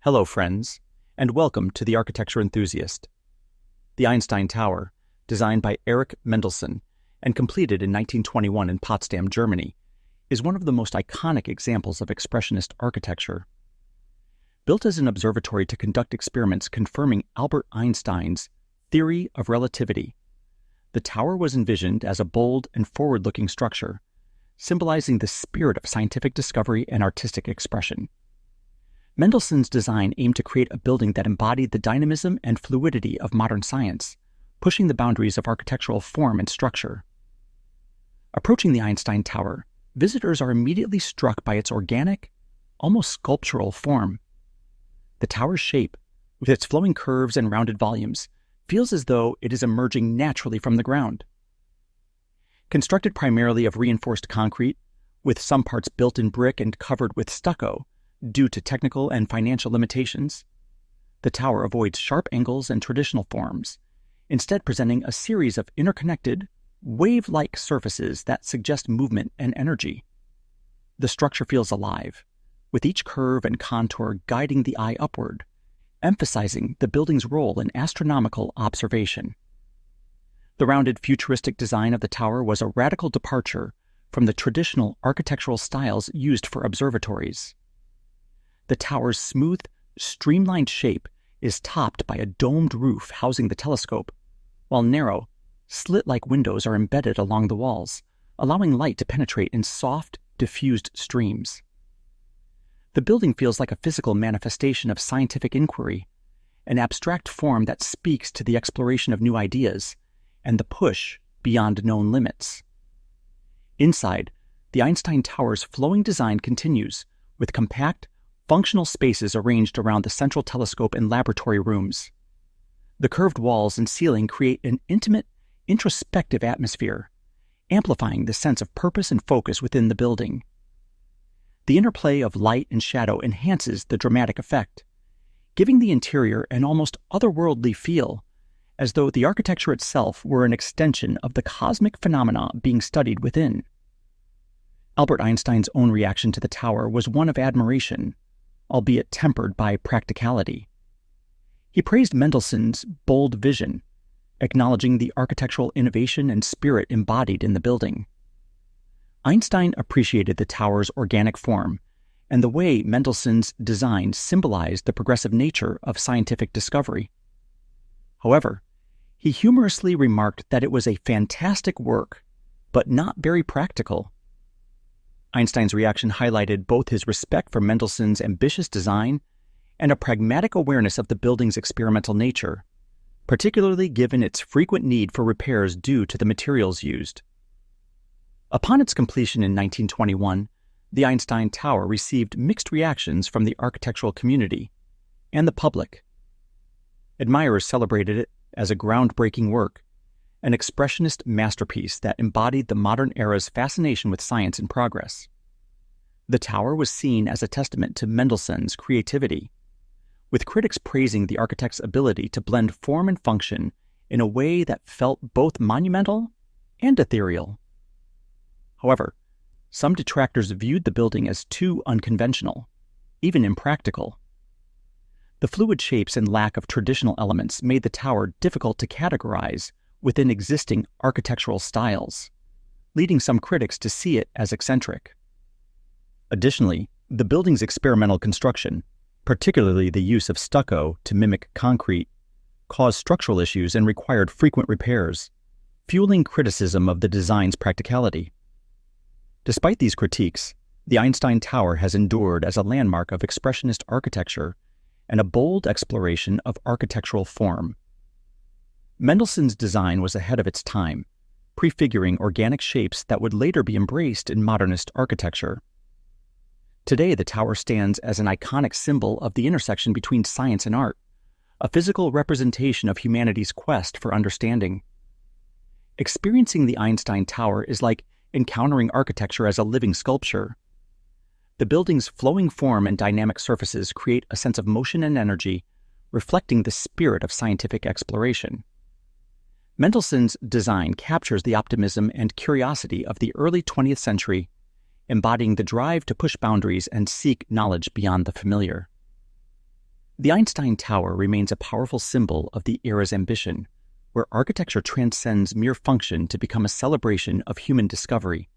Hello, friends, and welcome to The Architecture Enthusiast. The Einstein Tower, designed by Erich Mendelsohn and completed in 1921 in Potsdam, Germany, is one of the most iconic examples of expressionist architecture. Built as an observatory to conduct experiments confirming Albert Einstein's theory of relativity, the tower was envisioned as a bold and forward-looking structure, symbolizing the spirit of scientific discovery and artistic expression. Mendelsohn's design aimed to create a building that embodied the dynamism and fluidity of modern science, pushing the boundaries of architectural form and structure. Approaching the Einstein Tower, visitors are immediately struck by its organic, almost sculptural form. The tower's shape, with its flowing curves and rounded volumes, feels as though it is emerging naturally from the ground. Constructed primarily of reinforced concrete, with some parts built in brick and covered with stucco, due to technical and financial limitations, the tower avoids sharp angles and traditional forms, instead presenting a series of interconnected, wave-like surfaces that suggest movement and energy. The structure feels alive, with each curve and contour guiding the eye upward, emphasizing the building's role in astronomical observation. The rounded futuristic design of the tower was a radical departure from the traditional architectural styles used for observatories. The tower's smooth, streamlined shape is topped by a domed roof housing the telescope, while narrow, slit-like windows are embedded along the walls, allowing light to penetrate in soft, diffused streams. The building feels like a physical manifestation of scientific inquiry, an abstract form that speaks to the exploration of new ideas and the push beyond known limits. Inside, the Einstein Tower's flowing design continues, with compact, functional spaces arranged around the central telescope and laboratory rooms. The curved walls and ceiling create an intimate, introspective atmosphere, amplifying the sense of purpose and focus within the building. The interplay of light and shadow enhances the dramatic effect, giving the interior an almost otherworldly feel, as though the architecture itself were an extension of the cosmic phenomena being studied within. Albert Einstein's own reaction to the tower was one of admiration, albeit tempered by practicality. He praised Mendelsohn's bold vision, acknowledging the architectural innovation and spirit embodied in the building. Einstein appreciated the tower's organic form and the way Mendelsohn's design symbolized the progressive nature of scientific discovery. However, he humorously remarked that it was a fantastic work, but not very practical. Einstein's reaction highlighted both his respect for Mendelsohn's ambitious design and a pragmatic awareness of the building's experimental nature, particularly given its frequent need for repairs due to the materials used. Upon its completion in 1921, the Einstein Tower received mixed reactions from the architectural community and the public. Admirers celebrated it as a groundbreaking work, an expressionist masterpiece that embodied the modern era's fascination with science and progress. The tower was seen as a testament to Mendelsohn's creativity, with critics praising the architect's ability to blend form and function in a way that felt both monumental and ethereal. However, some detractors viewed the building as too unconventional, even impractical. The fluid shapes and lack of traditional elements made the tower difficult to categorize within existing architectural styles, leading some critics to see it as eccentric. Additionally, the building's experimental construction, particularly the use of stucco to mimic concrete, caused structural issues and required frequent repairs, fueling criticism of the design's practicality. Despite these critiques, the Einstein Tower has endured as a landmark of expressionist architecture and a bold exploration of architectural form. Mendelsohn's design was ahead of its time, prefiguring organic shapes that would later be embraced in modernist architecture. Today, the tower stands as an iconic symbol of the intersection between science and art, a physical representation of humanity's quest for understanding. Experiencing the Einstein Tower is like encountering architecture as a living sculpture. The building's flowing form and dynamic surfaces create a sense of motion and energy, reflecting the spirit of scientific exploration. Mendelsohn's design captures the optimism and curiosity of the early 20th century, embodying the drive to push boundaries and seek knowledge beyond the familiar. The Einstein Tower remains a powerful symbol of the era's ambition, where architecture transcends mere function to become a celebration of human discovery.